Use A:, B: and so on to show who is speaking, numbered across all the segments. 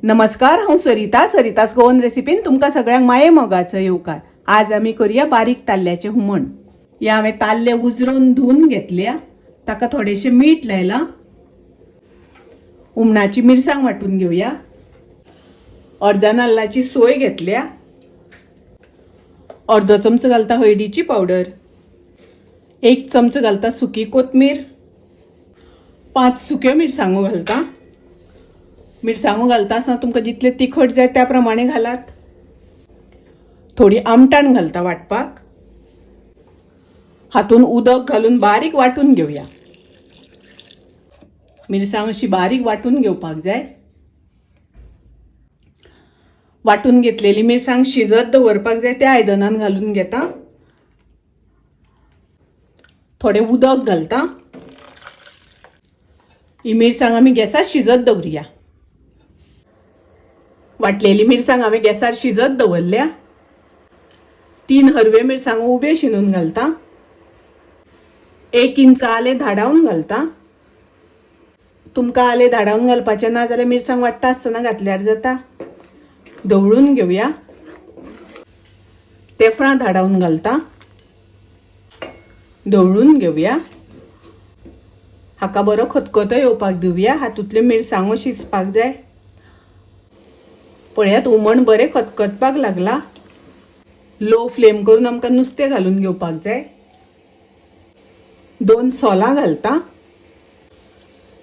A: नमस्कार, हांव सरितास गोवन रेसिपीन तुमकां सगळ्यांक माये मोगाचो येवकार। आज आमी करूया बारीक ताल्ल्याचे हुमण। हे हांवें ताल्ले उजरोवन धुवन घेतल्या, ताका थोडेशें मीठ लायलां। हुमणाची मिरसांग वांटून घेवया। अर्धा नाल्लाची सोय घेतल्या। अर्धो चमचो घालता हळदीची पावडर। 1 चमचो घालता सुकी कोथमीर। 5 सुक्यो मिरसांगो घालता। मिरसांगो घालता आसतना तुमकां जितले तिखट जाय त्या प्रमाणे घालात। थोडी आमटाण घालता वाटपाक। हातून उदक घालून बारीक वाटून घेवया। मिरसांग अशी बारीक वाटून घेवपाक जाय। वाटून घेतलेली मिरसांग शिजत दवरपाक जाय त्या आयदनान घालून घेता। थोडे उदक घालता। ही मिरसांग आमी गॅसार शिजत दवरुया। वाटलेली मिरसांग हांवें गॅसार शिजत दवरल्या। 3 हरवे मिरसांगो उबे शिनून घालता। 1 इंच आलें धाडावन घालता। तुमकां आलें धाडावन घालपाचें ना जाल्यार मिरसांग वाटता आसतना घातल्यार जाता। दवळून घेवया। तेफळां धाडावन घालता। दवळून घेवया। हाका बरो खतखतो येवपाक दिवया। हातूंतल्यो मिरसांगो शिजपाक जाय। पळयात, हुमण बरें खतखतपाक लागला। लो फ्लेम करून आमकां नुस्तें घालून घेवपाक जाय। 2 सोलां घालता।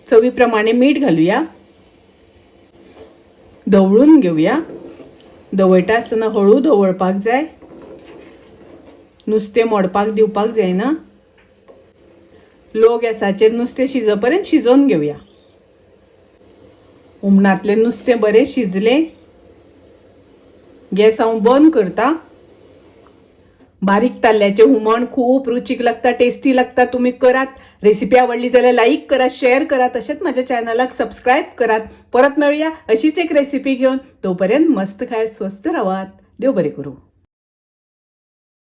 A: चवी प्रमाणे मीठ घालुया। दवळून घेवया। दवळटा आसतना हळू दवळपाक जाय। नुस्तें मोडपाक दिवपाक जायना। लो गॅसाचेर नुस्तें शिजपर्यंत शिजोवन घेवया। हुमणांतलें नुस्तें बरें शिजलें। गॅस हांव बंद करता। बारीक ताल्ल्याचें हुमण खूब रुचीक लागता, टेस्टी लागता। तुम्ही करात। रेसिपी आवडली जाल्यार लाईक करा, शेअर करा, तशेंच माझ्या चॅनलाक सबस्क्राईब करात। परत मेळुया अशीच एक रेसिपी घेऊन। तोपर्यंत मस्त खाय, स्वस्त रावात। देव बरें करूं।